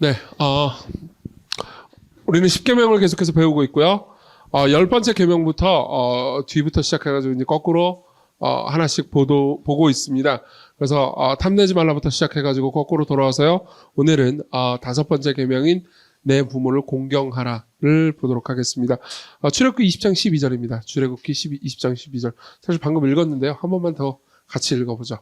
네, 우리는 10계명을 계속해서 배우고 있고요. 10번째 계명부터 뒤부터 시작해가지고 이제 거꾸로 하나씩 보고 있습니다. 그래서 탐내지 말라부터 시작해가지고 거꾸로 돌아와서요. 오늘은 5번째 계명인 내 부모를 공경하라를 보도록 하겠습니다. 출애굽기 20장 12절입니다. 출애굽기 20장 12절. 사실 방금 읽었는데요. 한 번만 더 같이 읽어보죠.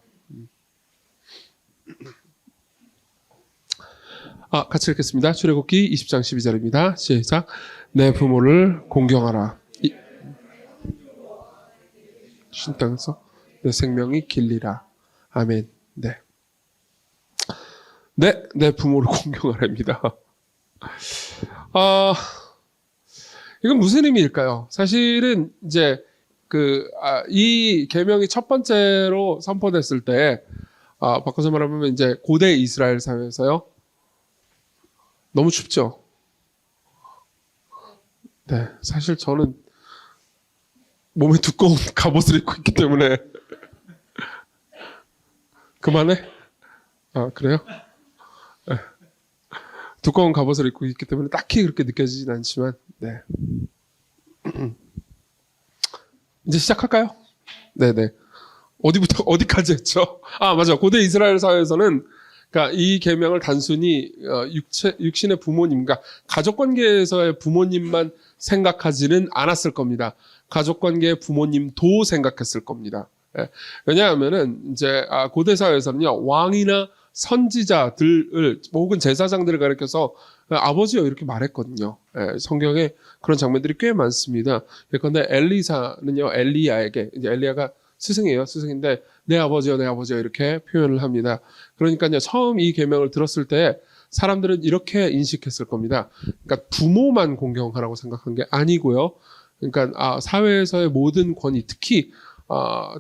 같이 읽겠습니다. 출애굽기 20장 12절입니다. 시작. 내 부모를 공경하라. 신 땅에서 내 생명이 길리라. 아멘. 네. 내 부모를 공경하랍니다. 이건 무슨 의미일까요? 사실은 이제 이 계명이 첫 번째로 선포됐을 때, 바꿔서 말하면 이제 고대 이스라엘 사회에서요. 너무 춥죠? 네. 사실 저는 몸에 두꺼운 갑옷을 입고 있기 때문에. 그만해? 그래요? 네. 두꺼운 갑옷을 입고 있기 때문에 딱히 그렇게 느껴지진 않지만, 네. 이제 시작할까요? 네네. 어디까지 했죠? 맞아. 고대 이스라엘 사회에서는 그러니까 이 계명을 단순히 육신의 부모님, 그러니까 가족 관계에서의 부모님만 생각하지는 않았을 겁니다. 가족 관계의 부모님도 생각했을 겁니다. 예. 왜냐하면은 이제 고대 사회에서는요, 왕이나 선지자들을 혹은 제사장들을 가리켜서 아버지요 이렇게 말했거든요. 예, 성경에 그런 장면들이 꽤 많습니다. 예컨대 엘리사는요, 엘리야에게, 이제 엘리야가 스승이에요. 스승인데 내 아버지요 이렇게 표현을 합니다. 그러니까요, 처음 이 계명을 들었을 때 사람들은 이렇게 인식했을 겁니다. 그러니까 부모만 공경하라고 생각한 게 아니고요. 그러니까 사회에서의 모든 권위, 특히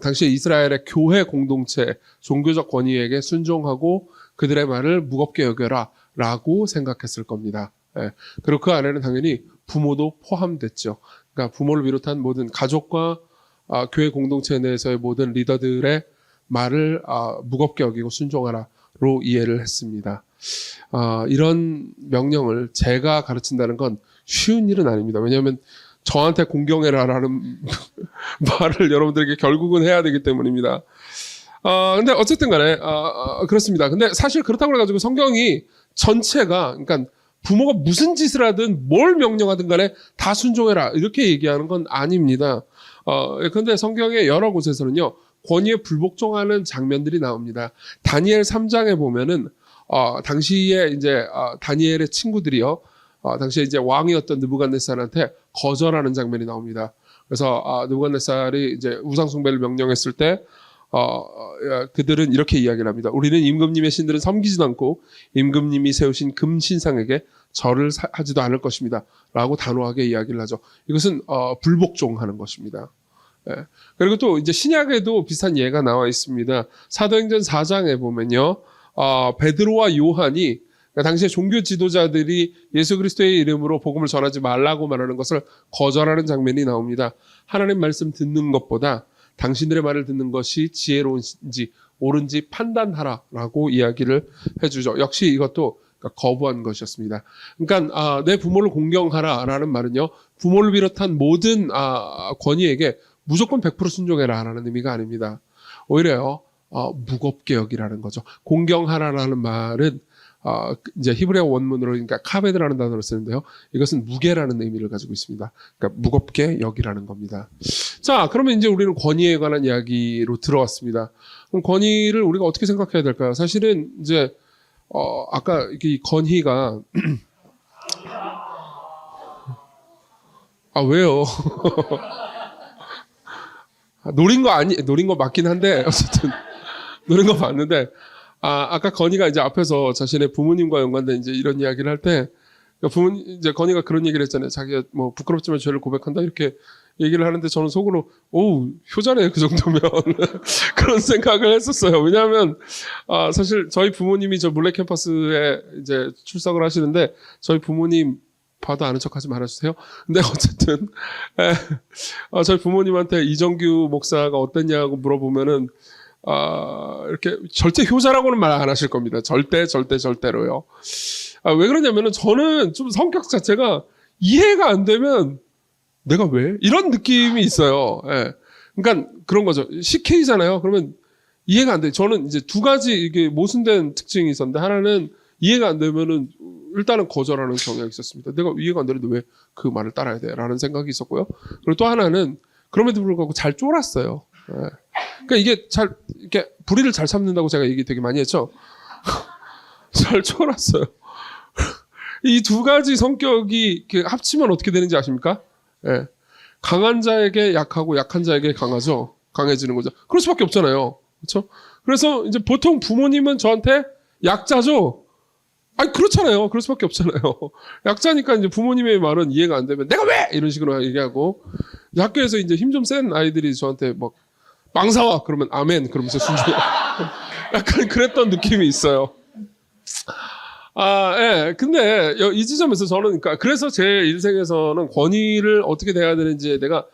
당시 이스라엘의 교회 공동체, 종교적 권위에게 순종하고 그들의 말을 무겁게 여겨라 라고 생각했을 겁니다. 예. 그리고 그 안에는 당연히 부모도 포함됐죠. 그러니까 부모를 비롯한 모든 가족과 교회 공동체 내에서의 모든 리더들의 말을 무겁게 여기고 순종하라로 이해를 했습니다. 이런 명령을 제가 가르친다는 건 쉬운 일은 아닙니다. 왜냐하면 저한테 공경해라라는 말을 여러분들에게 결국은 해야 되기 때문입니다. 근데 어쨌든 간에, 그렇습니다. 근데 사실 그렇다고 해가지고 성경이 전체가, 그러니까 부모가 무슨 짓을 하든 뭘 명령하든 간에 다 순종해라. 이렇게 얘기하는 건 아닙니다. 근데 성경의 여러 곳에서는요, 권위에 불복종하는 장면들이 나옵니다. 다니엘 3장에 보면은, 당시에 이제, 다니엘의 친구들이요, 당시에 이제 왕이었던 느부갓네살한테 거절하는 장면이 나옵니다. 그래서 느부갓네살이 이제 우상숭배를 명령했을 때 그들은 이렇게 이야기를 합니다. 우리는 임금님의 신들은 섬기지도 않고 임금님이 세우신 금신상에게 절을 하지도 않을 것입니다. 라고 단호하게 이야기를 하죠. 이것은 불복종하는 것입니다. 예. 그리고 또 이제 신약에도 비슷한 예가 나와 있습니다. 사도행전 4장에 보면요, 베드로와 요한이, 그러니까 당시에 종교 지도자들이 예수 그리스도의 이름으로 복음을 전하지 말라고 말하는 것을 거절하는 장면이 나옵니다. 하나님 말씀 듣는 것보다 당신들의 말을 듣는 것이 지혜로운지 옳은지 판단하라라고 이야기를 해주죠. 역시 이것도 거부한 것이었습니다. 그러니까 내 부모를 공경하라라는 말은요, 부모를 비롯한 모든 권위에게 무조건 100% 순종해라라는 의미가 아닙니다. 오히려요, 무겁게 여기라는 거죠. 공경하라라는 말은 이제 히브리어 원문으로, 그러니까 카베드라는 단어를 쓰는데요. 이것은 무게라는 의미를 가지고 있습니다. 그러니까 무겁게 여기라는 겁니다. 자, 그러면 이제 우리는 권위에 관한 이야기로 들어왔습니다. 그럼 권위를 우리가 어떻게 생각해야 될까요? 사실은 이제 아까 이 권위가 왜요? 노린 거 맞긴 한데 어쨌든 노린 거 맞는데. 아까 건희가 이제 앞에서 자신의 부모님과 연관된 이제 이런 이야기를 할 때, 이제 건희가 그런 얘기를 했잖아요. 자기가 뭐 부끄럽지만 죄를 고백한다 이렇게 얘기를 하는데 저는 속으로, 효자네, 그 정도면. 그런 생각을 했었어요. 왜냐하면, 사실 저희 부모님이 저 물레 캠퍼스에 이제 출석을 하시는데, 저희 부모님 봐도 아는 척 하지 말아주세요. 근데 어쨌든, 저희 부모님한테 이정규 목사가 어땠냐고 물어보면은, 이렇게 절대 효자라고는 말 안 하실 겁니다. 절대로요. 왜 그러냐면은 저는 좀 성격 자체가 이해가 안 되면 내가 왜? 이런 느낌이 있어요. 예. 그러니까 그런 거죠. CK잖아요. 그러면 이해가 안 돼. 저는 이제 두 가지 이게 모순된 특징이 있었는데 하나는 이해가 안 되면은 일단은 거절하는 경향이 있었습니다. 내가 이해가 안 되는데 왜 그 말을 따라야 돼? 라는 생각이 있었고요. 그리고 또 하나는 그럼에도 불구하고 잘 쫄았어요. 예. 그러니까 이게 이렇게 불의를 잘 참는다고 제가 얘기 되게 많이 했죠. 잘 쫄았어요. 이 두 가지 성격이 합치면 어떻게 되는지 아십니까? 예. 강한 자에게 약하고 약한 자에게 강하죠. 강해지는 거죠. 그럴 수밖에 없잖아요. 그렇죠? 그래서 이제 보통 부모님은 저한테 약자죠. 아니 그렇잖아요. 그럴 수밖에 없잖아요. 약자니까 이제 부모님의 말은 이해가 안 되면 내가 왜 이런 식으로 얘기하고 학교에서 이제 힘 좀 센 아이들이 저한테 막 망사와 그러면 아멘 그러면서 순종. 약간 그랬던 느낌이 있어요. 예. 근데 이 지점에서 저는 그러니까 그래서 제 인생에서는 권위를 어떻게 대해야 되는지 내가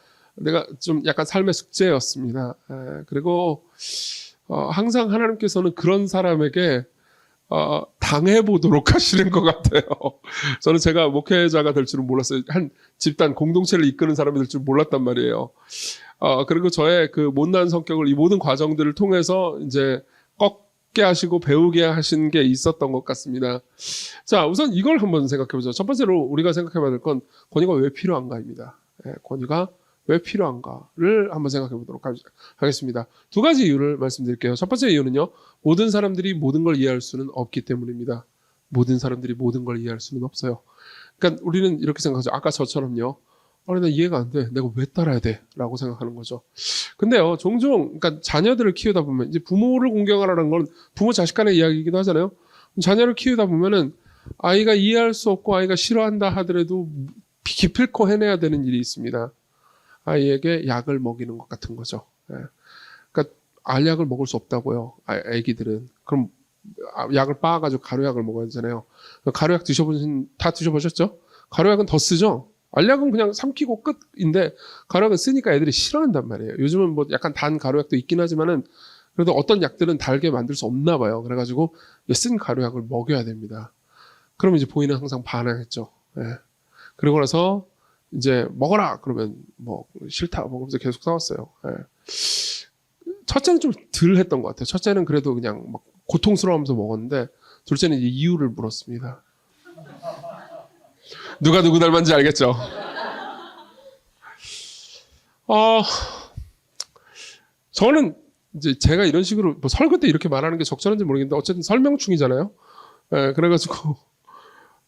좀 약간 삶의 숙제였습니다. 예. 그리고 항상 하나님께서는 그런 사람에게 당해보도록 하시는 것 같아요. 저는 제가 목회자가 될 줄은 몰랐어요. 한 집단 공동체를 이끄는 사람이 될 줄 몰랐단 말이에요. 그리고 저의 그 못난 성격을 이 모든 과정들을 통해서 이제 꺾게 하시고 배우게 하신 게 있었던 것 같습니다. 자, 우선 이걸 한번 생각해 보죠. 첫 번째로 우리가 생각해 봐야 될 건 권위가 왜 필요한가입니다. 예, 권위가 왜 필요한가를 한번 생각해 보도록 하겠습니다. 두 가지 이유를 말씀드릴게요. 첫 번째 이유는요. 모든 사람들이 모든 걸 이해할 수는 없기 때문입니다. 모든 사람들이 모든 걸 이해할 수는 없어요. 그러니까 우리는 이렇게 생각하죠. 아까 저처럼요. 나 이해가 안 돼. 내가 왜 따라야 돼? 라고 생각하는 거죠. 근데요. 종종 그러니까 자녀들을 키우다 보면 이제 부모를 공경하라는 건 부모 자식 간의 이야기이기도 하잖아요. 자녀를 키우다 보면은 아이가 이해할 수 없고 아이가 싫어한다 하더라도 기필코 해내야 되는 일이 있습니다. 아이에게 약을 먹이는 것 같은 거죠. 예. 그러니까 알약을 먹을 수 없다고요. 아기들은. 그럼 약을 빻아가지고 가루약을 먹어야 되잖아요. 가루약 다 드셔보셨죠? 가루약은 더 쓰죠? 알약은 그냥 삼키고 끝인데 가루약은 쓰니까 애들이 싫어한단 말이에요. 요즘은 뭐 약간 단 가루약도 있긴 하지만은 그래도 어떤 약들은 달게 만들 수 없나 봐요. 그래가지고 쓴 가루약을 먹여야 됩니다. 그럼 이제 보이는 항상 반항했죠. 예. 그리고 나서 이제 먹어라 그러면 뭐 싫다 먹으면서 계속 싸웠어요. 예. 첫째는 좀 덜 했던 것 같아요. 첫째는 그래도 그냥 막 고통스러워하면서 먹었는데 둘째는 이제 이유를 물었습니다. 누가 누구 닮았는지 알겠죠? 저는 이제 제가 이런 식으로 뭐 설교 때 이렇게 말하는 게 적절한지 모르겠는데 어쨌든 설명충이잖아요. 예, 그래가지고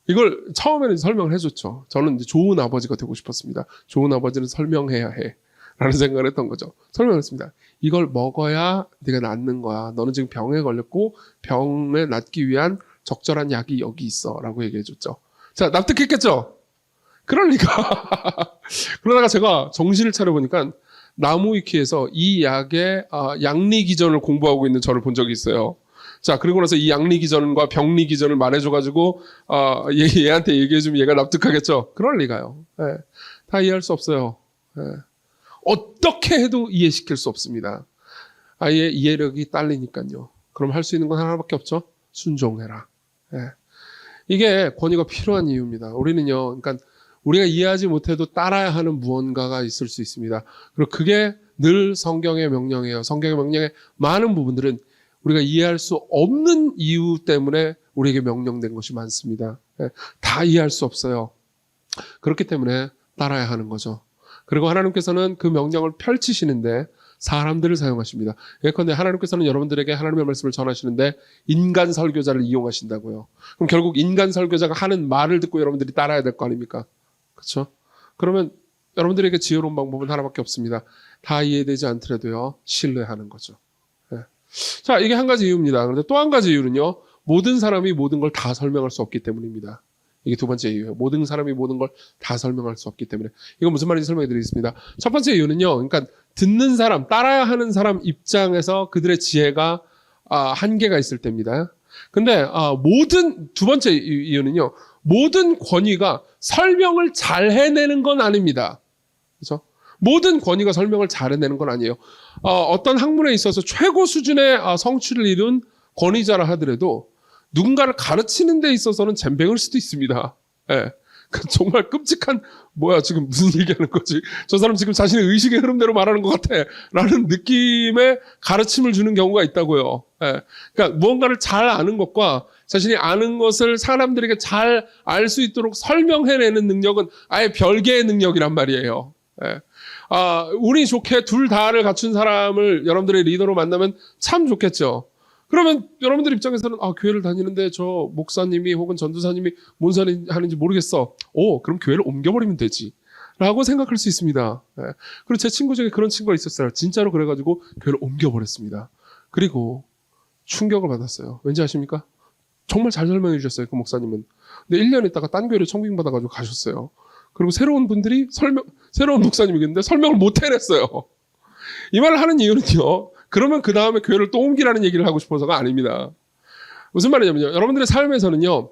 이걸 처음에는 설명을 해줬죠. 저는 이제 좋은 아버지가 되고 싶었습니다. 좋은 아버지는 설명해야 해. 라는 생각을 했던 거죠. 설명을 했습니다. 이걸 먹어야 네가 낫는 거야. 너는 지금 병에 걸렸고 병에 낫기 위한 적절한 약이 여기 있어. 라고 얘기해줬죠. 자, 납득했겠죠? 그럴 리가. 그러다가 제가 정신을 차려보니까 나무위키에서 이 약의 양리기전을 공부하고 있는 저를 본 적이 있어요. 자, 그리고 나서 이 양리기전과 병리기전을 말해줘가지고 얘한테 얘기해주면 얘가 납득하겠죠? 그럴 리가요. 예, 다 이해할 수 없어요. 예. 어떻게 해도 이해시킬 수 없습니다. 아이의 이해력이 딸리니까요. 그럼 할 수 있는 건 하나밖에 없죠. 순종해라. 예. 이게 권위가 필요한 이유입니다. 우리는요, 그러니까 우리가 이해하지 못해도 따라야 하는 무언가가 있을 수 있습니다. 그리고 그게 늘 성경의 명령이에요. 성경의 명령의 많은 부분들은 우리가 이해할 수 없는 이유 때문에 우리에게 명령된 것이 많습니다. 예. 다 이해할 수 없어요. 그렇기 때문에 따라야 하는 거죠. 그리고 하나님께서는 그 명령을 펼치시는데 사람들을 사용하십니다. 예컨대 하나님께서는 여러분들에게 하나님의 말씀을 전하시는데 인간 설교자를 이용하신다고요. 그럼 결국 인간 설교자가 하는 말을 듣고 여러분들이 따라야 될 거 아닙니까? 그렇죠? 그러면 여러분들에게 지혜로운 방법은 하나밖에 없습니다. 다 이해되지 않더라도요. 신뢰하는 거죠. 네. 자, 이게 한 가지 이유입니다. 그런데 또 한 가지 이유는요. 모든 사람이 모든 걸 다 설명할 수 없기 때문입니다. 이게 두 번째 이유예요. 모든 사람이 모든 걸 다 설명할 수 없기 때문에. 이건 무슨 말인지 설명해 드리겠습니다. 첫 번째 이유는요. 그러니까 듣는 사람, 따라야 하는 사람 입장에서 그들의 지혜가 한계가 있을 때입니다. 근데 두 번째 이유는요. 모든 권위가 설명을 잘 해내는 건 아닙니다. 그렇죠? 모든 권위가 설명을 잘 해내는 건 아니에요. 어떤 학문에 있어서 최고 수준의 성취를 이룬 권위자라 하더라도 누군가를 가르치는 데 있어서는 젬병일 수도 있습니다. 예. 정말 끔찍한, 뭐야, 지금 무슨 얘기하는 거지? 저 사람 지금 자신의 의식의 흐름대로 말하는 것 같아. 라는 느낌의 가르침을 주는 경우가 있다고요. 예. 그러니까 무언가를 잘 아는 것과 자신이 아는 것을 사람들에게 잘 알 수 있도록 설명해내는 능력은 아예 별개의 능력이란 말이에요. 예. 운이 좋게 둘 다를 갖춘 사람을 여러분들의 리더로 만나면 참 좋겠죠. 그러면 여러분들 입장에서는 교회를 다니는데 저 목사님이 혹은 전도사님이 뭔 소리 하는지 모르겠어. 그럼 교회를 옮겨버리면 되지. 라고 생각할 수 있습니다. 예. 그리고 제 친구 중에 그런 친구가 있었어요. 진짜로 그래가지고 교회를 옮겨버렸습니다. 그리고 충격을 받았어요. 왠지 아십니까? 정말 잘 설명해 주셨어요. 그 목사님은. 근데 1년 있다가 딴 교회를 청빙받아가지고 가셨어요. 그리고 새로운 분들이 새로운 목사님이겠는데 설명을 못 해냈어요. 이 말을 하는 이유는요. 그러면 그 다음에 교회를 또 옮기라는 얘기를 하고 싶어서가 아닙니다. 무슨 말이냐면요. 여러분들의 삶에서는요.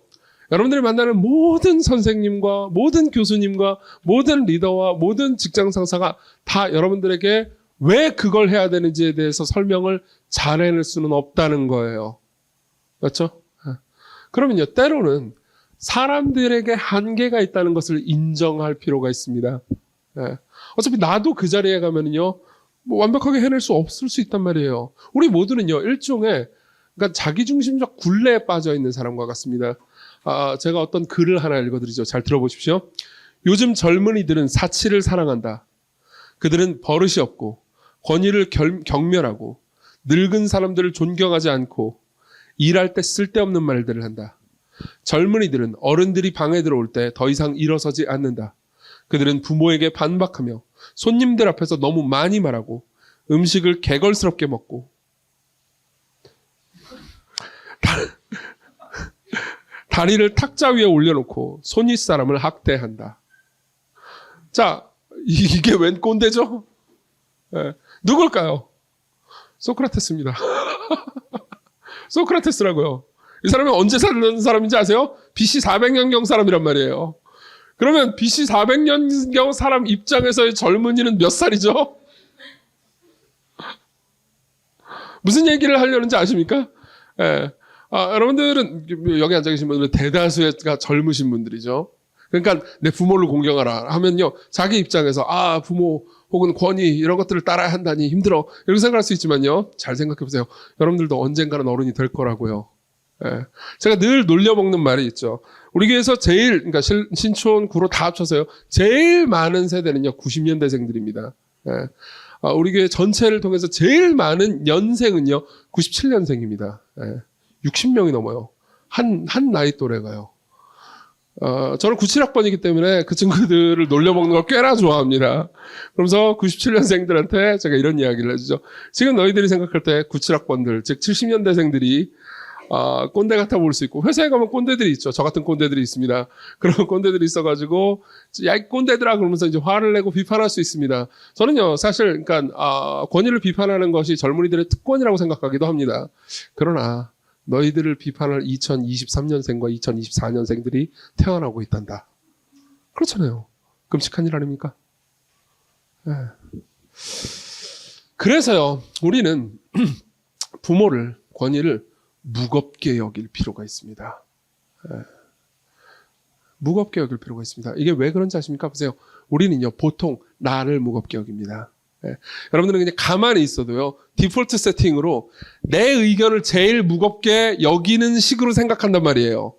여러분들이 만나는 모든 선생님과 모든 교수님과 모든 리더와 모든 직장 상사가 다 여러분들에게 왜 그걸 해야 되는지에 대해서 설명을 잘 해낼 수는 없다는 거예요. 그렇죠? 그러면요. 때로는 사람들에게 한계가 있다는 것을 인정할 필요가 있습니다. 어차피 나도 그 자리에 가면은요. 완벽하게 해낼 수 없을 수 있단 말이에요. 우리 모두는요, 일종의, 그러니까 자기중심적 굴레에 빠져 있는 사람과 같습니다. 제가 어떤 글을 하나 읽어드리죠. 잘 들어보십시오. 요즘 젊은이들은 사치를 사랑한다. 그들은 버릇이 없고, 권위를 경멸하고, 늙은 사람들을 존경하지 않고, 일할 때 쓸데없는 말들을 한다. 젊은이들은 어른들이 방에 들어올 때 더 이상 일어서지 않는다. 그들은 부모에게 반박하며, 손님들 앞에서 너무 많이 말하고 음식을 개걸스럽게 먹고 다리를 탁자 위에 올려놓고 손윗 사람을 학대한다. 자, 이게 웬 꼰대죠? 네. 누굴까요? 소크라테스입니다. 소크라테스라고요. 이 사람이 언제 살던 사람인지 아세요? BC 400년경 사람이란 말이에요. 그러면 BC 400년경 사람 입장에서의 젊은이는 몇 살이죠? 무슨 얘기를 하려는지 아십니까? 예. 여러분들은 여기 앉아 계신 분들은 대다수가 젊으신 분들이죠. 그러니까 내 부모를 공경하라 하면요. 자기 입장에서 부모 혹은 권위 이런 것들을 따라야 한다니 힘들어. 이렇게 생각할 수 있지만요. 잘 생각해 보세요. 여러분들도 언젠가는 어른이 될 거라고요. 예. 제가 늘 놀려먹는 말이 있죠. 우리 교회에서 그러니까 신촌, 구로 다 합쳐서요. 제일 많은 세대는요, 90년대생들입니다. 예. 우리 교회 전체를 통해서 제일 많은 연생은요, 97년생입니다. 예. 60명이 넘어요. 한 나이 또래가요. 저는 97학번이기 때문에 그 친구들을 놀려먹는 걸 꽤나 좋아합니다. 그러면서 97년생들한테 제가 이런 이야기를 해주죠. 지금 너희들이 생각할 때 97학번들, 즉 70년대생들이 꼰대 같아 보일 수 있고, 회사에 가면 꼰대들이 있죠. 저 같은 꼰대들이 있습니다. 그런 꼰대들이 있어가지고, 야, 이 꼰대들아! 그러면서 이제 화를 내고 비판할 수 있습니다. 저는요, 사실, 그러니까, 권위를 비판하는 것이 젊은이들의 특권이라고 생각하기도 합니다. 그러나, 너희들을 비판할 2023년생과 2024년생들이 태어나고 있단다. 그렇잖아요. 끔찍한 일 아닙니까? 네. 그래서요, 우리는 부모를, 권위를 무겁게 여길 필요가 있습니다. 무겁게 여길 필요가 있습니다. 이게 왜 그런지 아십니까? 보세요. 우리는요, 보통 나를 무겁게 여깁니다. 여러분들은 그냥 가만히 있어도요, 디폴트 세팅으로 내 의견을 제일 무겁게 여기는 식으로 생각한단 말이에요.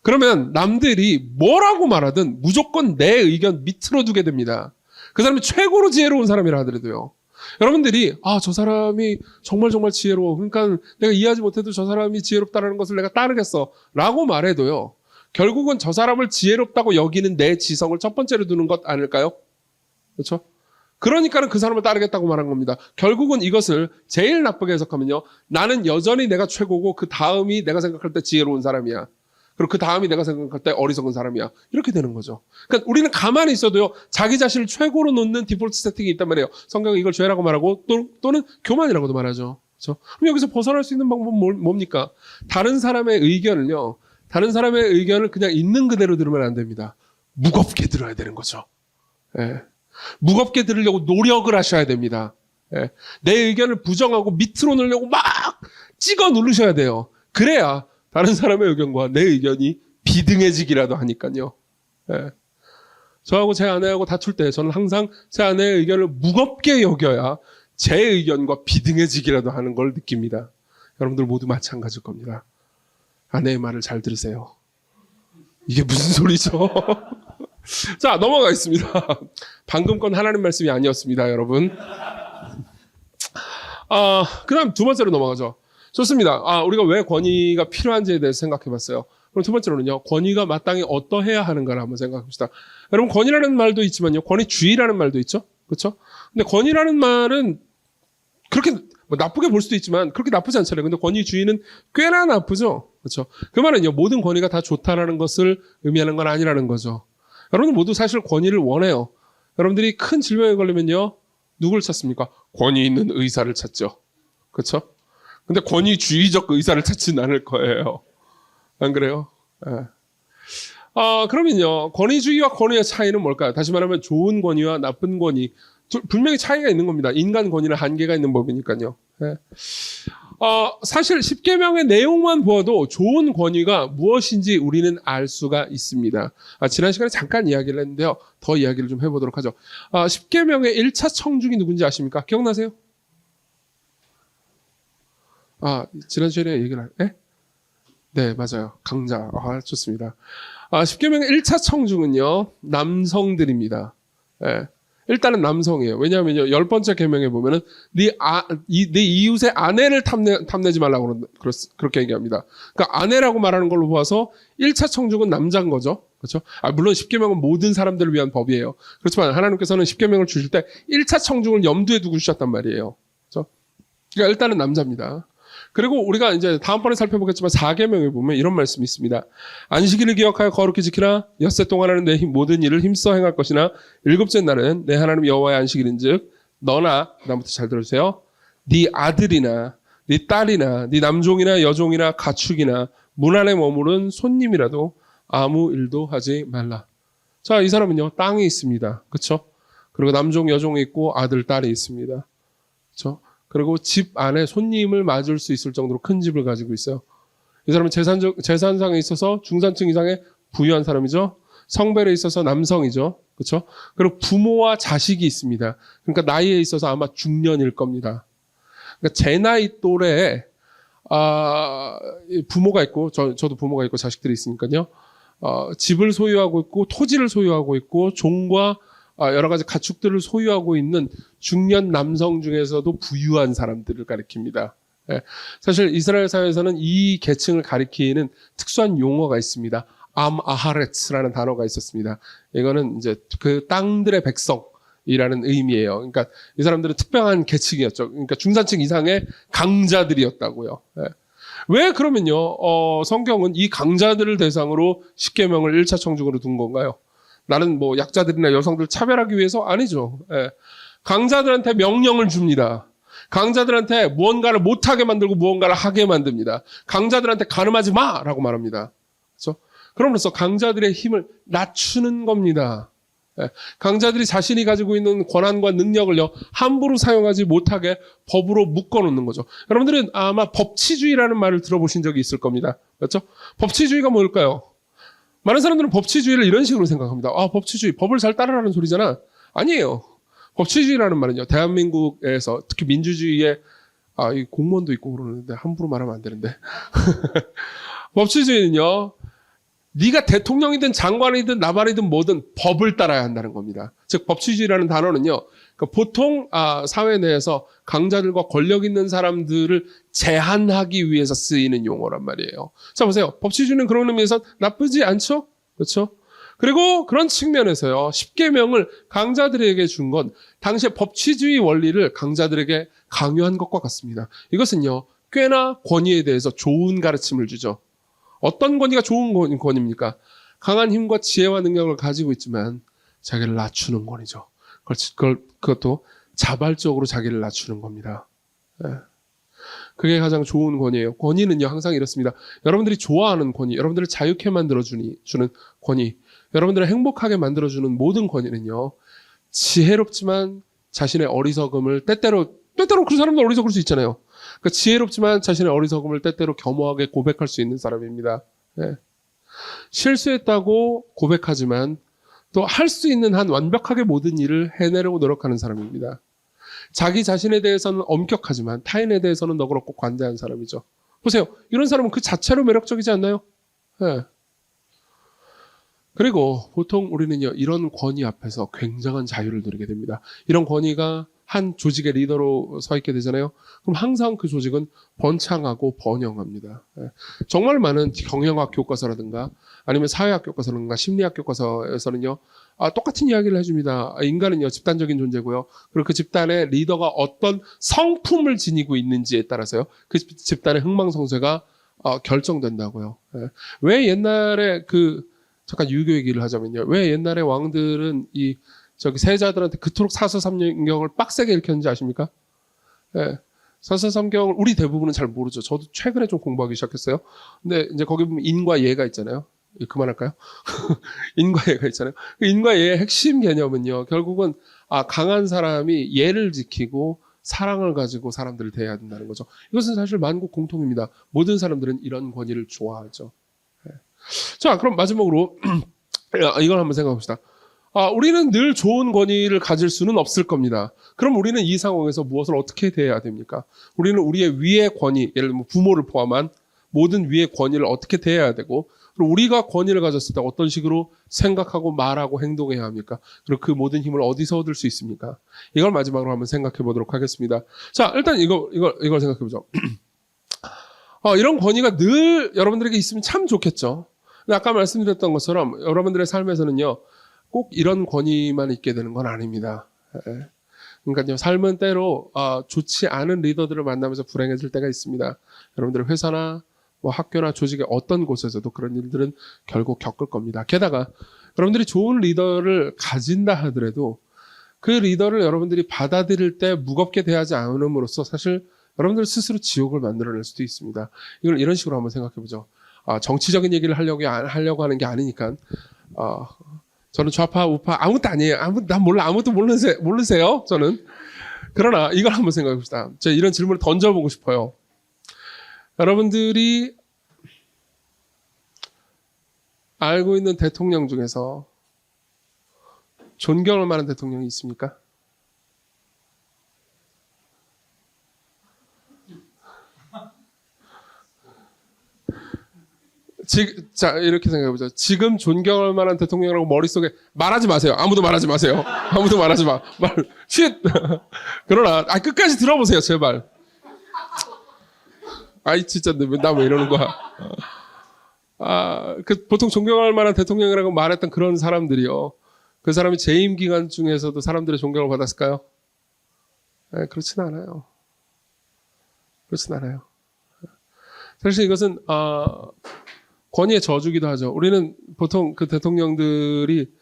그러면 남들이 뭐라고 말하든 무조건 내 의견 밑으로 두게 됩니다. 그 사람이 최고로 지혜로운 사람이라 하더라도요. 여러분들이 저 사람이 정말 지혜로워. 그러니까 내가 이해하지 못해도 저 사람이 지혜롭다는 것을 내가 따르겠어. 라고 말해도요. 결국은 저 사람을 지혜롭다고 여기는 내 지성을 첫 번째로 두는 것 아닐까요? 그렇죠? 그러니까는 그 사람을 따르겠다고 말한 겁니다. 결국은 이것을 제일 나쁘게 해석하면요. 나는 여전히 내가 최고고 그 다음이 내가 생각할 때 지혜로운 사람이야. 그리고 그 다음이 내가 생각할 때 어리석은 사람이야. 이렇게 되는 거죠. 그러니까 우리는 가만히 있어도요. 자기 자신을 최고로 놓는 디폴트 세팅이 있단 말이에요. 성경은 이걸 죄라고 말하고 또는 교만이라고도 말하죠. 그렇죠? 그럼 여기서 벗어날 수 있는 방법은 뭡니까? 다른 사람의 의견을 그냥 있는 그대로 들으면 안 됩니다. 무겁게 들어야 되는 거죠. 예. 무겁게 들으려고 노력을 하셔야 됩니다. 내 의견을 부정하고 밑으로 넣으려고 막 찍어 누르셔야 돼요. 그래야 다른 사람의 의견과 내 의견이 비등해지기라도 하니까요. 예. 저하고 제 아내하고 다툴 때 저는 항상 제 아내의 의견을 무겁게 여겨야 제 의견과 비등해지기라도 하는 걸 느낍니다. 여러분들 모두 마찬가지일 겁니다. 아내의 말을 잘 들으세요. 이게 무슨 소리죠? 자, 넘어가겠습니다. 방금 건 하나님 말씀이 아니었습니다, 여러분. 그 다음 두 번째로 넘어가죠. 좋습니다. 우리가 왜 권위가 필요한지에 대해서 생각해 봤어요. 그럼 두 번째로는요, 권위가 마땅히 어떠해야 하는가를 한번 생각해 봅시다. 여러분, 권위라는 말도 있지만요, 권위주의라는 말도 있죠. 그렇죠? 근데 권위라는 말은 그렇게 뭐 나쁘게 볼 수도 있지만 그렇게 나쁘지 않잖아요. 근데 권위주의는 꽤나 나쁘죠. 그렇죠? 그 말은요, 모든 권위가 다 좋다라는 것을 의미하는 건 아니라는 거죠. 여러분들 모두 사실 권위를 원해요. 여러분들이 큰 질병에 걸리면요, 누굴 찾습니까? 권위 있는 의사를 찾죠. 그렇죠? 근데 권위주의적 의사를 찾지는 않을 거예요. 안 그래요? 네. 그러면요, 권위주의와 권위의 차이는 뭘까요? 다시 말하면 좋은 권위와 나쁜 권위, 분명히 차이가 있는 겁니다. 인간 권위는 한계가 있는 법이니까요. 네. 사실 10계명의 내용만 보아도 좋은 권위가 무엇인지 우리는 알 수가 있습니다. 지난 시간에 잠깐 이야기를 했는데요. 더 이야기를 좀 해보도록 하죠. 10계명의 1차 청중이 누군지 아십니까? 기억나세요? 지난 시간에 얘기를 네, 맞아요. 강자. 좋습니다. 10계명의 1차 청중은요, 남성들입니다. 네. 일단은 남성이에요. 왜냐하면요, 10번째 계명에 보면은 네 이웃의 아내를 탐내지 말라고 그렇게 얘기합니다. 그러니까 아내라고 말하는 걸로 보아서 1차 청중은 남자인 거죠. 그렇죠? 물론 10계명은 모든 사람들을 위한 법이에요. 그렇지만 하나님께서는 10계명을 주실 때 1차 청중을 염두에 두고 주셨단 말이에요. 그렇죠? 그러니까 일단은 남자입니다. 그리고 우리가 이제 다음번에 살펴보겠지만 4계명에 보면 이런 말씀이 있습니다. 안식일을 기억하여 거룩히 지키라. 엿새 동안에는 내 모든 일을 힘써 행할 것이나 일곱째 날은 내 하나님 여호와의 안식일인즉 너나, 그다음부터 잘 들어주세요. 네 아들이나 네 딸이나 네 남종이나 여종이나 가축이나 문 안에 머무른 손님이라도 아무 일도 하지 말라. 자, 이 사람은요, 땅에 있습니다. 그렇죠? 그리고 남종, 여종이 있고 아들, 딸이 있습니다. 그렇죠? 그리고 집 안에 손님을 맞을 수 있을 정도로 큰 집을 가지고 있어요. 이 사람은 재산상에 있어서 중산층 이상의 부유한 사람이죠. 성별에 있어서 남성이죠. 그렇죠? 그리고 부모와 자식이 있습니다. 그러니까 나이에 있어서 아마 중년일 겁니다. 그러니까 제 나이 또래에 부모가 있고 저도 부모가 있고 자식들이 있으니까요. 집을 소유하고 있고 토지를 소유하고 있고 종과 여러 가지 가축들을 소유하고 있는 중년 남성 중에서도 부유한 사람들을 가리킵니다. 예. 사실 이스라엘 사회에서는 이 계층을 가리키는 특수한 용어가 있습니다. 아하레츠라는 단어가 있었습니다. 이거는 이제 그 땅들의 백성이라는 의미예요. 그러니까 이 사람들은 특별한 계층이었죠. 그러니까 중산층 이상의 강자들이었다고요. 예. 왜 그러면요, 성경은 이 강자들을 대상으로 10계명을 1차 청중으로 둔 건가요? 나는 뭐 약자들이나 여성들 차별하기 위해서? 아니죠. 예. 강자들한테 명령을 줍니다. 강자들한테 무언가를 못하게 만들고 무언가를 하게 만듭니다. 강자들한테 가늠하지 마라고 말합니다. 그렇죠? 그러면서 강자들의 힘을 낮추는 겁니다. 예. 강자들이 자신이 가지고 있는 권한과 능력을요, 함부로 사용하지 못하게 법으로 묶어놓는 거죠. 여러분들은 아마 법치주의라는 말을 들어보신 적이 있을 겁니다. 그렇죠? 법치주의가 뭘까요? 많은 사람들은 법치주의를 이런 식으로 생각합니다. 법치주의, 법을 잘 따르라는 소리잖아. 아니에요. 법치주의라는 말은요, 대한민국에서 특히 민주주의에, 이 공무원도 있고 그러는데 함부로 말하면 안 되는데. 법치주의는요, 네가 대통령이든 장관이든 나발이든 뭐든 법을 따라야 한다는 겁니다. 즉 법치주의라는 단어는요, 그러니까 보통 사회 내에서 강자들과 권력 있는 사람들을 제한하기 위해서 쓰이는 용어란 말이에요. 자, 보세요. 법치주의는 그런 의미에서 나쁘지 않죠? 그렇죠? 그리고 그런 측면에서요, 10계명을 강자들에게 준 건 당시의 법치주의 원리를 강자들에게 강요한 것과 같습니다. 이것은요, 꽤나 권위에 대해서 좋은 가르침을 주죠. 어떤 권위가 좋은 권위입니까? 강한 힘과 지혜와 능력을 가지고 있지만 자기를 낮추는 권위죠. 그것도 자발적으로 자기를 낮추는 겁니다. 네. 그게 가장 좋은 권위예요. 권위는요, 항상 이렇습니다. 여러분들이 좋아하는 권위, 여러분들을 자유케 만들어주는 권위, 여러분들을 행복하게 만들어주는 모든 권위는요, 지혜롭지만 자신의 어리석음을 때때로 때때로 그 사람도 어리석을 수 있잖아요. 그러니까 지혜롭지만 자신의 어리석음을 때때로 겸허하게 고백할 수 있는 사람입니다. 예. 실수했다고 고백하지만 또 할 수 있는 한 완벽하게 모든 일을 해내려고 노력하는 사람입니다. 자기 자신에 대해서는 엄격하지만 타인에 대해서는 너그럽고 관대한 사람이죠. 보세요. 이런 사람은 그 자체로 매력적이지 않나요? 예. 그리고 보통 우리는요, 이런 권위 앞에서 굉장한 자유를 누리게 됩니다. 이런 권위가 한 조직의 리더로 서 있게 되잖아요. 그럼 항상 그 조직은 번창하고 번영합니다. 예. 정말 많은 경영학 교과서라든가 아니면 사회학 교과서라든가 심리학 교과서에서는요, 똑같은 이야기를 해줍니다. 인간은요, 집단적인 존재고요. 그리고 그 집단의 리더가 어떤 성품을 지니고 있는지에 따라서요, 그 집단의 흥망성쇠가 결정된다고요. 예. 왜 옛날에 잠깐 유교 얘기를 하자면요. 왜 옛날에 왕들은 세자들한테 그토록 사서삼경을 빡세게 읽혔는지 아십니까? 예. 사서삼경을 우리 대부분은 잘 모르죠. 저도 최근에 좀 공부하기 시작했어요. 근데 이제 거기 보면 인과 예가 있잖아요. 그만할까요? 인과 예가 있잖아요. 그 인과 예의 핵심 개념은요. 결국은 강한 사람이 예를 지키고 사랑을 가지고 사람들을 대해야 된다는 거죠. 이것은 사실 만국 공통입니다. 모든 사람들은 이런 권위를 좋아하죠. 예. 자, 그럼 마지막으로 이걸 한번 생각해 봅시다. 우리는 늘 좋은 권위를 가질 수는 없을 겁니다. 그럼 우리는 이 상황에서 무엇을 어떻게 대해야 됩니까? 우리는 우리의 위의 권위, 예를 들면 부모를 포함한 모든 위의 권위를 어떻게 대해야 되고, 그리고 우리가 권위를 가졌을 때 어떤 식으로 생각하고 말하고 행동해야 합니까? 그리고 그 모든 힘을 어디서 얻을 수 있습니까? 이걸 마지막으로 한번 생각해 보도록 하겠습니다. 자, 일단 이걸 생각해 보죠. 이런 권위가 늘 여러분들에게 있으면 참 좋겠죠. 근데 아까 말씀드렸던 것처럼 여러분들의 삶에서는요, 꼭 이런 권위만 있게 되는 건 아닙니다. 예. 그러니까요, 삶은 때로 좋지 않은 리더들을 만나면서 불행해질 때가 있습니다. 여러분들의 회사나 뭐 학교나 조직의 어떤 곳에서도 그런 일들은 결국 겪을 겁니다. 게다가 여러분들이 좋은 리더를 가진다 하더라도 그 리더를 여러분들이 받아들일 때 무겁게 대하지 않음으로써 사실 여러분들 스스로 지옥을 만들어낼 수도 있습니다. 이걸 이런 식으로 한번 생각해 보죠. 정치적인 얘기를 하려고 하는 게 아니니까 저는 좌파 우파 아무것도 아니에요. 난 몰라. 아무것도 모르세요. 저는. 그러나 이걸 한번 생각해 봅시다. 제가 이런 질문을 던져보고 싶어요. 여러분들이 알고 있는 대통령 중에서 존경할 만한 대통령이 있습니까? 자, 이렇게 생각해보자. 지금 존경할 만한 대통령이라고 머릿속에 말하지 마세요. 아무도 말하지 마세요. 아무도 말하지 마. 쉿! 그러나, 끝까지 들어보세요, 제발. 진짜, 나 왜 이러는 거야. 보통 존경할 만한 대통령이라고 말했던 그런 사람들이요. 그 사람이 재임 기간 중에서도 사람들의 존경을 받았을까요? 그렇진 않아요. 그렇진 않아요. 사실 이것은, 권위의 저주기도 하죠. 우리는 보통 그 대통령들이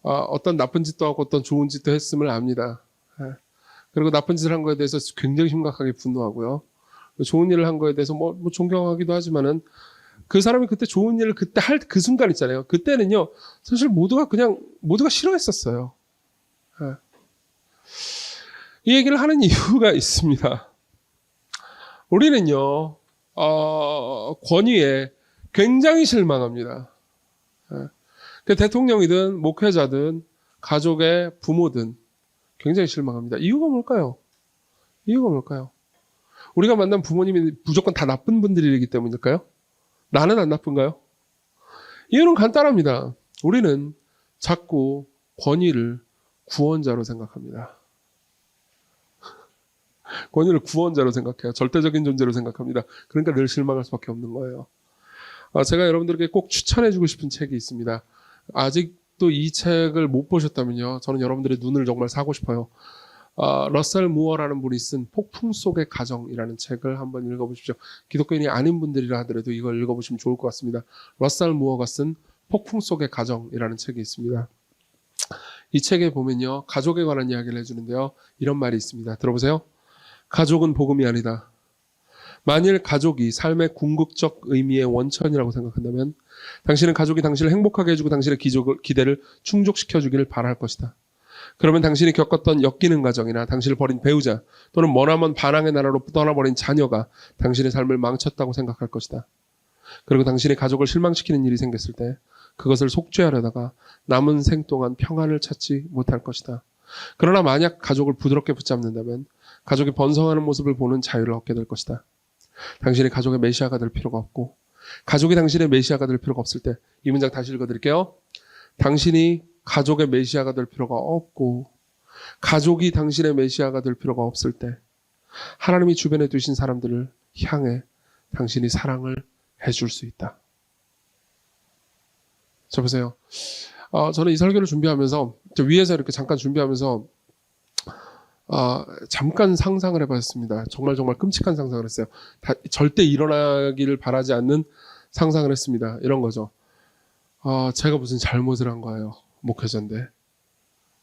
어떤 나쁜 짓도 하고 어떤 좋은 짓도 했음을 압니다. 그리고 나쁜 짓을 한 거에 대해서 굉장히 심각하게 분노하고요. 좋은 일을 한 거에 대해서 뭐 존경하기도 하지만은 그 사람이 그때 좋은 일을 그때 할 그 순간 있잖아요. 그때는요, 사실 모두가 싫어했었어요. 이 얘기를 하는 이유가 있습니다. 우리는요, 권위에 굉장히 실망합니다. 그 대통령이든 목회자든 가족의 부모든 굉장히 실망합니다. 이유가 뭘까요? 우리가 만난 부모님이 무조건 다 나쁜 분들이기 때문일까요? 나는 안 나쁜가요? 이유는 간단합니다. 우리는 자꾸 권위를 구원자로 생각합니다. 권위를 구원자로 생각해요. 절대적인 존재로 생각합니다. 그러니까 늘 실망할 수밖에 없는 거예요. 제가 여러분들에게 꼭 추천해주고 싶은 책이 있습니다. 아직도 이 책을 못 보셨다면요, 저는 여러분들의 눈을 정말 사고 싶어요. 러셀 무어라는 분이 쓴 폭풍 속의 가정이라는 책을 한번 읽어보십시오. 기독교인이 아닌 분들이라 하더라도 이걸 읽어보시면 좋을 것 같습니다. 러셀 무어가 쓴 폭풍 속의 가정이라는 책이 있습니다. 이 책에 보면요, 가족에 관한 이야기를 해주는데요, 이런 말이 있습니다. 들어보세요. 가족은 복음이 아니다. 만일 가족이 삶의 궁극적 의미의 원천이라고 생각한다면 당신은 가족이 당신을 행복하게 해주고 당신의 기대를 충족시켜주기를 바랄 것이다. 그러면 당신이 겪었던 엮이는 가정이나 당신을 버린 배우자 또는 머나먼 반항의 나라로 떠나버린 자녀가 당신의 삶을 망쳤다고 생각할 것이다. 그리고 당신의 가족을 실망시키는 일이 생겼을 때 그것을 속죄하려다가 남은 생 동안 평안을 찾지 못할 것이다. 그러나 만약 가족을 부드럽게 붙잡는다면 가족이 번성하는 모습을 보는 자유를 얻게 될 것이다. 당신이 가족의 메시아가 될 필요가 없고 가족이 당신의 메시아가 될 필요가 없을 때, 이 문장 다시 읽어드릴게요. 당신이 가족의 메시아가 될 필요가 없고 가족이 당신의 메시아가 될 필요가 없을 때 하나님이 주변에 두신 사람들을 향해 당신이 사랑을 해줄 수 있다. 자, 보세요. 저는 이 설교를 준비하면서 위에서 이렇게 잠깐 준비하면서 잠깐 상상을 해봤습니다. 정말 끔찍한 상상을 했어요. 절대 일어나기를 바라지 않는 상상을 했습니다. 이런 거죠. 제가 무슨 잘못을 한 거예요. 목회자인데.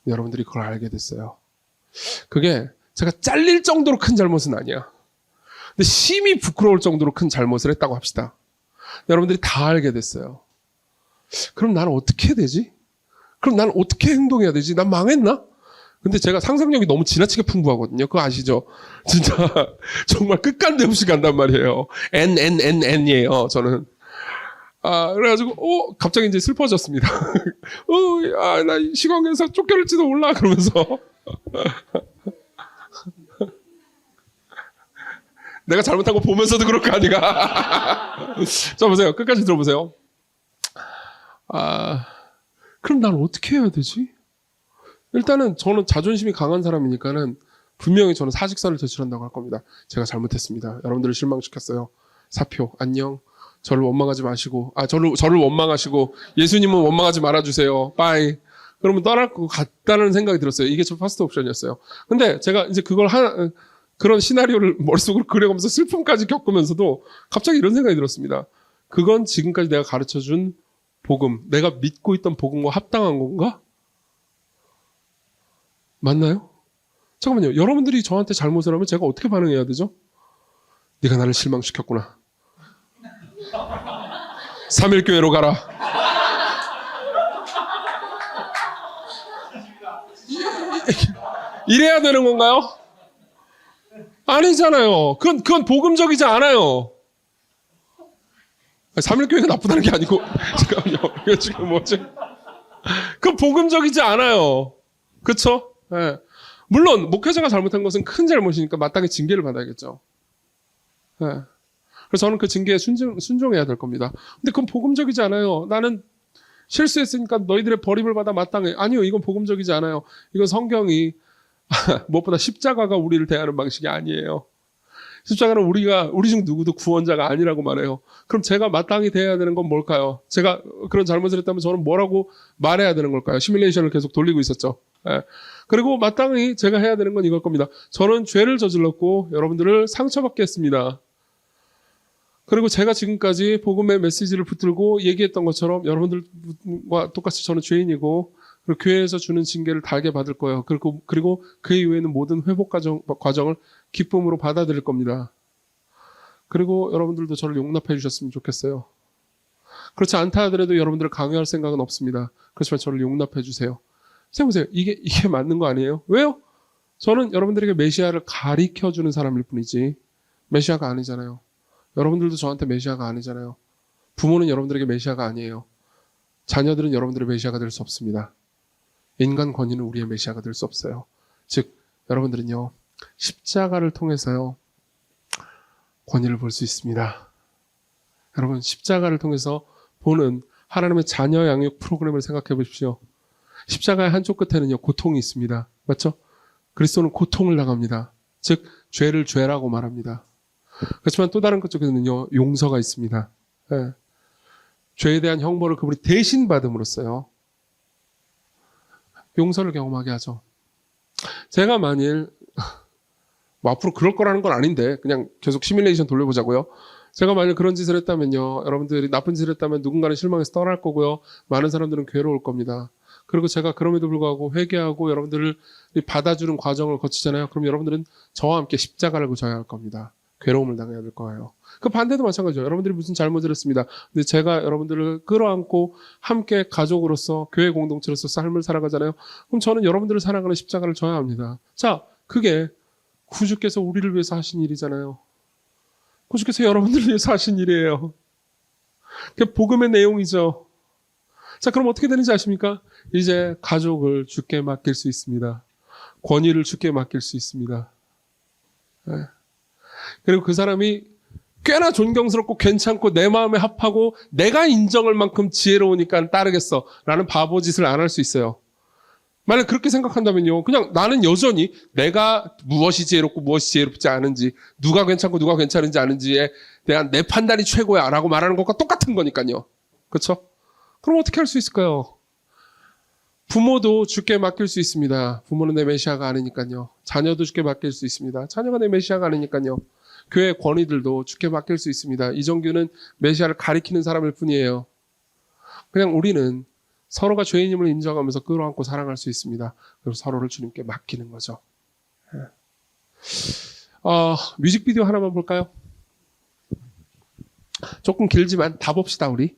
여러분들이 그걸 알게 됐어요. 그게 제가 잘릴 정도로 큰 잘못은 아니야. 근데 심히 부끄러울 정도로 큰 잘못을 했다고 합시다. 여러분들이 다 알게 됐어요. 그럼 나는 어떻게 해야 되지? 그럼 나는 어떻게 행동해야 되지? 난 망했나? 근데 제가 상상력이 너무 지나치게 풍부하거든요. 그거 아시죠? 진짜 정말 끝간데 없이 간단 말이에요. N이에요, 저는. 그래가지고, 갑자기 이제 슬퍼졌습니다. 나 시공에서 쫓겨날지도 몰라, 그러면서. 내가 잘못한 거 보면서도 그럴 거 아니가. 자, 보세요. 끝까지 들어보세요. 그럼 난 어떻게 해야 되지? 일단은 저는 자존심이 강한 사람이니까는 분명히 저는 사직서를 제출한다고 할 겁니다. 제가 잘못했습니다. 여러분들을 실망시켰어요. 사표, 안녕. 저를 원망하지 마시고, 저를 원망하시고, 예수님은 원망하지 말아주세요. 빠이. 그러면 떠날 것 같다는 생각이 들었어요. 이게 저 퍼스트 옵션이었어요. 근데 제가 이제 그런 시나리오를 머릿속으로 그려가면서 슬픔까지 겪으면서도 갑자기 이런 생각이 들었습니다. 그건 지금까지 내가 가르쳐준 복음, 내가 믿고 있던 복음과 합당한 건가? 맞나요? 잠깐만요. 여러분들이 저한테 잘못을 하면 제가 어떻게 반응해야 되죠? 네가 나를 실망시켰구나. 3일교회로 가라. 이래야 되는 건가요? 아니잖아요. 그건 복음적이지 않아요. 3일교회가 나쁘다는 게 아니고, 잠깐만요. 이거 지금 뭐지? 그건 복음적이지 않아요. 그쵸? 네. 물론, 목회자가 잘못한 것은 큰 잘못이니까 마땅히 징계를 받아야겠죠. 네. 그래서 저는 그 징계에 순종해야 될 겁니다. 근데 그건 복음적이지 않아요. 나는 실수했으니까 너희들의 버림을 받아 마땅해. 아니요, 이건 복음적이지 않아요. 이건 성경이 무엇보다 십자가가 우리를 대하는 방식이 아니에요. 십자가는 우리 중 누구도 구원자가 아니라고 말해요. 그럼 제가 마땅히 대해야 되는 건 뭘까요? 제가 그런 잘못을 했다면 저는 뭐라고 말해야 되는 걸까요? 시뮬레이션을 계속 돌리고 있었죠. 예. 그리고 마땅히 제가 해야 되는 건 이걸 겁니다. 저는 죄를 저질렀고 여러분들을 상처받게 했습니다. 그리고 제가 지금까지 복음의 메시지를 붙들고 얘기했던 것처럼 여러분들과 똑같이 저는 죄인이고 그리고 교회에서 주는 징계를 달게 받을 거예요. 그리고 그 이후에는 모든 회복 과정을 기쁨으로 받아들일 겁니다. 그리고 여러분들도 저를 용납해 주셨으면 좋겠어요. 그렇지 않다 하더라도 여러분들을 강요할 생각은 없습니다. 그렇지만 저를 용납해 주세요. 생각해보세요. 이게 맞는 거 아니에요? 왜요? 저는 여러분들에게 메시아를 가리켜주는 사람일 뿐이지 메시아가 아니잖아요. 여러분들도 저한테 메시아가 아니잖아요. 부모는 여러분들에게 메시아가 아니에요. 자녀들은 여러분들의 메시아가 될 수 없습니다. 인간 권위는 우리의 메시아가 될 수 없어요. 즉 여러분들은요. 십자가를 통해서요. 권위를 볼 수 있습니다. 여러분 십자가를 통해서 보는 하나님의 자녀 양육 프로그램을 생각해 보십시오. 십자가의 한쪽 끝에는요. 고통이 있습니다. 맞죠? 그리스도는 고통을 당합니다. 즉 죄를 죄라고 말합니다. 그렇지만 또 다른 끝쪽에는요. 용서가 있습니다. 네. 죄에 대한 형벌을 그분이 대신 받음으로써요. 용서를 경험하게 하죠. 제가 만일 앞으로 그럴 거라는 건 아닌데 그냥 계속 시뮬레이션 돌려보자고요. 제가 만일 그런 짓을 했다면요. 여러분들이 나쁜 짓을 했다면 누군가는 실망해서 떠날 거고요. 많은 사람들은 괴로울 겁니다. 그리고 제가 그럼에도 불구하고 회개하고 여러분들을 받아주는 과정을 거치잖아요. 그럼 여러분들은 저와 함께 십자가를 져야 할 겁니다. 괴로움을 당해야 될 거예요. 그 반대도 마찬가지죠. 여러분들이 무슨 잘못을 했습니다. 근데 제가 여러분들을 끌어안고 함께 가족으로서 교회 공동체로서 삶을 살아가잖아요. 그럼 저는 여러분들을 사랑하는 십자가를 져야 합니다. 자, 그게 구주께서 우리를 위해서 하신 일이잖아요. 구주께서 여러분들을 위해서 하신 일이에요. 그게 복음의 내용이죠. 자, 그럼 어떻게 되는지 아십니까? 이제 가족을 주께 맡길 수 있습니다. 권위를 주께 맡길 수 있습니다. 네. 그리고 그 사람이 꽤나 존경스럽고 괜찮고 내 마음에 합하고 내가 인정할 만큼 지혜로우니까 따르겠어 라는 바보짓을 안 할 수 있어요. 만약 그렇게 생각한다면요, 그냥 나는 여전히 내가 무엇이 지혜롭고 무엇이 지혜롭지 않은지, 누가 괜찮고 누가 괜찮은지 않은지에 대한 내 판단이 최고야 라고 말하는 것과 똑같은 거니까요. 그렇죠? 그럼 어떻게 할 수 있을까요? 부모도 주께 맡길 수 있습니다. 부모는 내 메시아가 아니니까요. 자녀도 주께 맡길 수 있습니다. 자녀가 내 메시아가 아니니까요. 교회 권위들도 주께 맡길 수 있습니다. 이정규는 메시아를 가리키는 사람일 뿐이에요. 그냥 우리는 서로가 죄인임을 인정하면서 끌어안고 사랑할 수 있습니다. 그리고 서로를 주님께 맡기는 거죠. 뮤직비디오 하나만 볼까요? 조금 길지만 다 봅시다, 우리.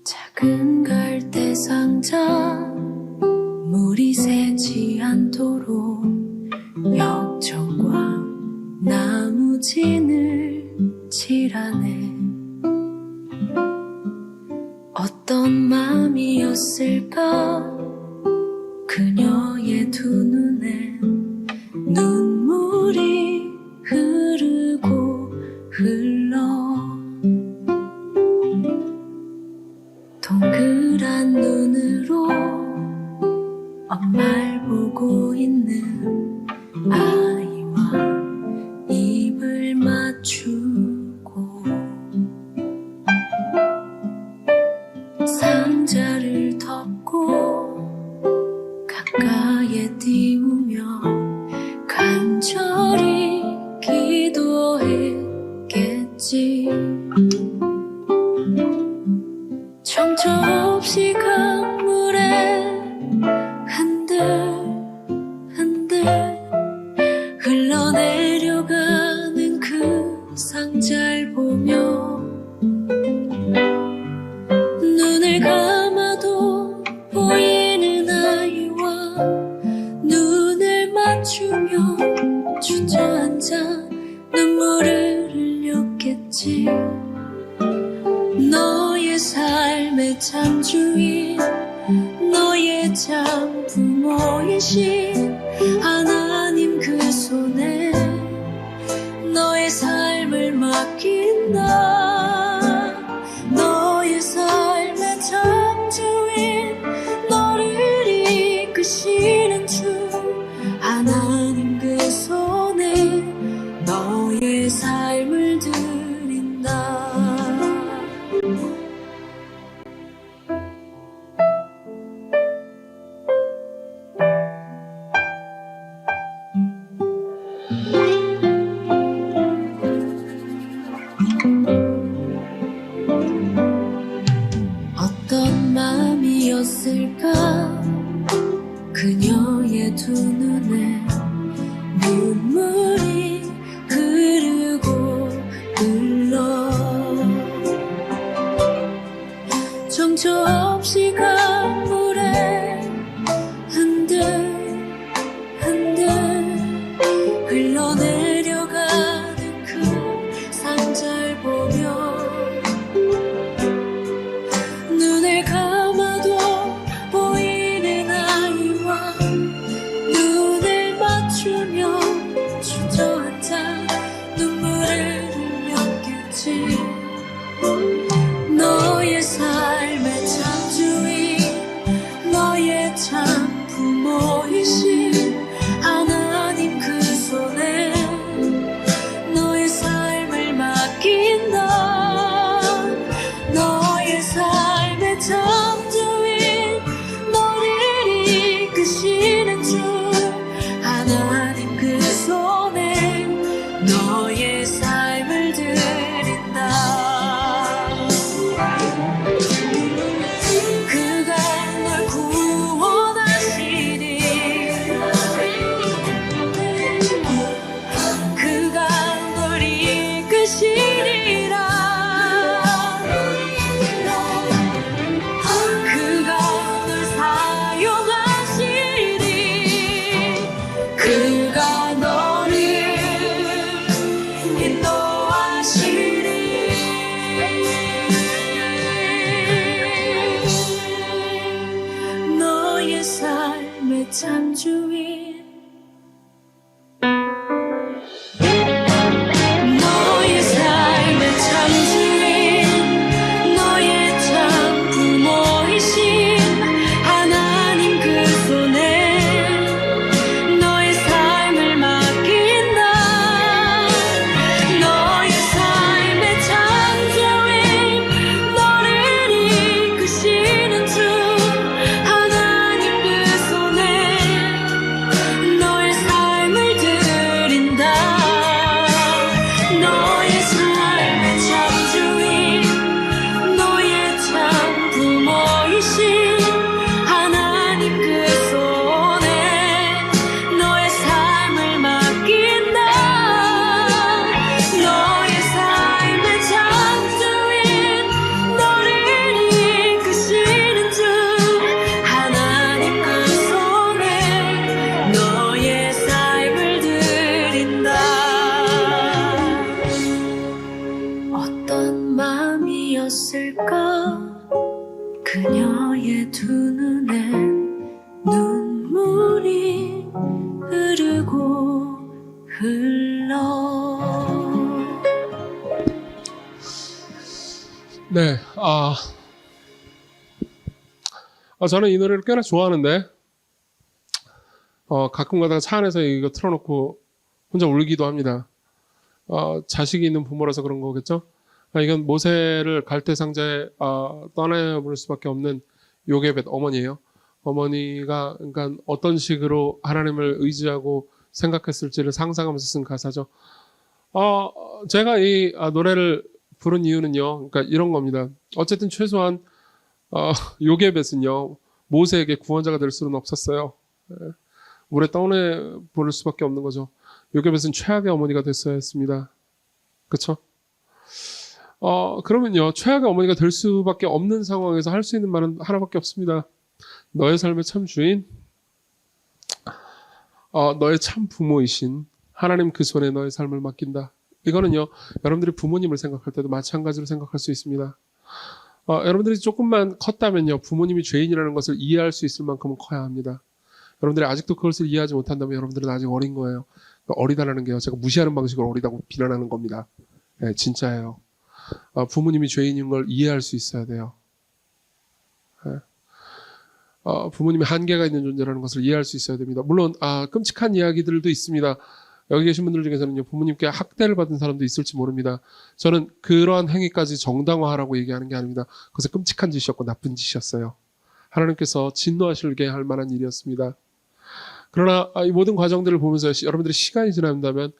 작은 갈대 상자 물이 새지 않도록 역청과 나무진을 칠하네. 어떤 마음이었을까 그녀의 두 눈에 눈물이 흐르고 흘러 동그란 눈으로 엄마를 보고 있는 아이와 입을 맞추고 상자를 덮고 가까이에 띄우며 간절히 기도했겠지. 정처 없이 강물에 흔들흔들 흘러내려가는 그 상자를 보며 눈을 감아도 보이는 아이와 눈을 맞추며 주저앉아 눈물을 흘렸겠지. 너의 삶의 참주인 너의 참 부모이신 하나님 그 손에 너의 삶을 맡긴다. 너의 삶의 참주인 너를 이끄시는 주 하나님 그 손에 너의 삶을 드린다. 어떤 마음이었을까 그녀의 두 눈에 눈물이 흐르고 흘러 정처 없이 강물에 흔들흔들 흘러내려가는 그 상자를 보며 눈을 감아도 보이는 아이와 눈 너의 참 부모이신 하나님 그 손에 너의 삶을 맡긴다. 너의 삶의 창조인 너를 이끄시는 주 하나님 그 손에 너의 삶을 드린다. 그가 널 구원하시니 그가 널 이끄시리라. 그가 널 사용하시리. 그가 너를 인도하시리. 너의 삶의 창조인 너의 삶의 창조인 너의 참 부모이신 하나님 그 손에 너의 삶을 맡긴다. 너의 삶의 창조인 너를 이끄시는 주 하나님 그 손에 너의 삶을 드린다. 너의 삶의 창조인 너의 참 부모이신 하나님 그 손에 너의 삶을 맡긴다. 너의 삶의 창조인 너를 이끄시는 주 하나님 그 손에 너의 삶을 드린다. 어떤 마음이었을까 그녀의 두 눈엔 눈물이 흐르고 흘러. 네, 저는 이 노래를 꽤나 좋아하는데, 가끔 가다가 차 안에서 이거 틀어놓고 혼자 울기도 합니다. 자식이 있는 부모라서 그런 거겠죠? 이건 모세를 갈대 상자에 떠나보낼 수밖에 없는 요게벳 어머니예요. 어머니가 그러니까 어떤 식으로 하나님을 의지하고 생각했을지를 상상하면서 쓴 가사죠. 제가 이 노래를 부른 이유는요, 그러니까 이런 겁니다. 어쨌든 최소한 요게벳은요 모세에게 구원자가 될 수는 없었어요. 물에 떠내 보낼 수밖에 없는 거죠. 요게벳은 최악의 어머니가 됐어야 했습니다. 그렇죠? 그러면요 최악의 어머니가 될 수밖에 없는 상황에서 할 수 있는 말은 하나밖에 없습니다. 너의 삶의 참 주인, 너의 참 부모이신 하나님 그 손에 너의 삶을 맡긴다. 이거는요 여러분들이 부모님을 생각할 때도 마찬가지로 생각할 수 있습니다. 여러분들이 조금만 컸다면요 부모님이 죄인이라는 것을 이해할 수 있을 만큼은 커야 합니다. 여러분들이 아직도 그것을 이해하지 못한다면 여러분들은 아직 어린 거예요. 어리다라는 게요 제가 무시하는 방식으로 어리다고 비난하는 겁니다. 네, 진짜예요. 부모님이 죄인인 걸 이해할 수 있어야 돼요. 네. 부모님이 한계가 있는 존재라는 것을 이해할 수 있어야 됩니다. 물론 끔찍한 이야기들도 있습니다. 여기 계신 분들 중에서는요 부모님께 학대를 받은 사람도 있을지 모릅니다. 저는 그러한 행위까지 정당화하라고 얘기하는 게 아닙니다. 그것은 끔찍한 짓이었고 나쁜 짓이었어요. 하나님께서 진노하시게 할 만한 일이었습니다. 그러나 이 모든 과정들을 보면서 여러분들이 시간이 지난다면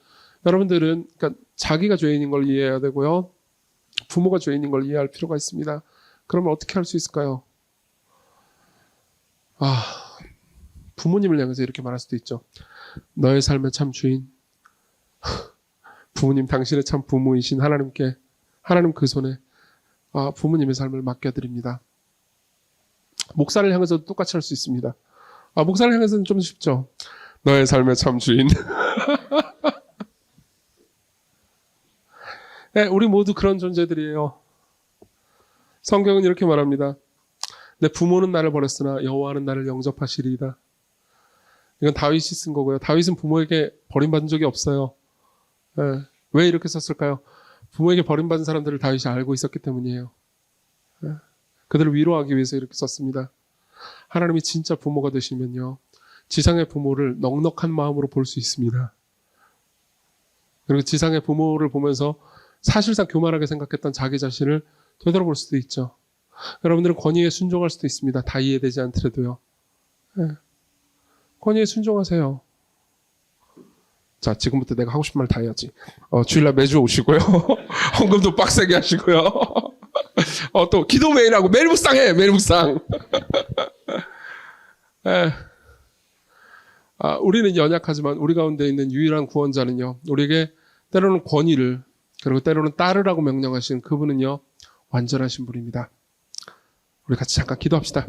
여러분들은 그러니까 자기가 죄인인 걸 이해해야 되고요. 부모가 죄인인 걸 이해할 필요가 있습니다. 그러면 어떻게 할 수 있을까요? 부모님을 향해서 이렇게 말할 수도 있죠. 너의 삶의 참 주인, 부모님 당신의 참 부모이신 하나님께 하나님 그 손에 부모님의 삶을 맡겨드립니다. 목사를 향해서도 똑같이 할 수 있습니다. 목사를 향해서는 좀 쉽죠. 너의 삶의 참 주인. 네, 우리 모두 그런 존재들이에요. 성경은 이렇게 말합니다. 내 부모는 나를 버렸으나 여호와는 나를 영접하시리이다. 이건 다윗이 쓴 거고요. 다윗은 부모에게 버림받은 적이 없어요. 네, 왜 이렇게 썼을까요? 부모에게 버림받은 사람들을 다윗이 알고 있었기 때문이에요. 네, 그들을 위로하기 위해서 이렇게 썼습니다. 하나님이 진짜 부모가 되시면요, 지상의 부모를 넉넉한 마음으로 볼 수 있습니다. 그리고 지상의 부모를 보면서 사실상 교만하게 생각했던 자기 자신을 되돌아볼 수도 있죠. 여러분들은 권위에 순종할 수도 있습니다. 다 이해되지 않더라도요. 네. 권위에 순종하세요. 자, 지금부터 내가 하고 싶은 말 다 해야지. 주일날 매주 오시고요. 헌금도 빡세게 하시고요. 또 기도 매일 하고 매일 묵상해. 매일 묵상. 예. 우리는 연약하지만 우리 가운데 있는 유일한 구원자는요, 우리에게 때로는 권위를, 그리고 때로는 따르라고 명령하신 그분은요, 완전하신 분입니다. 우리 같이 잠깐 기도합시다.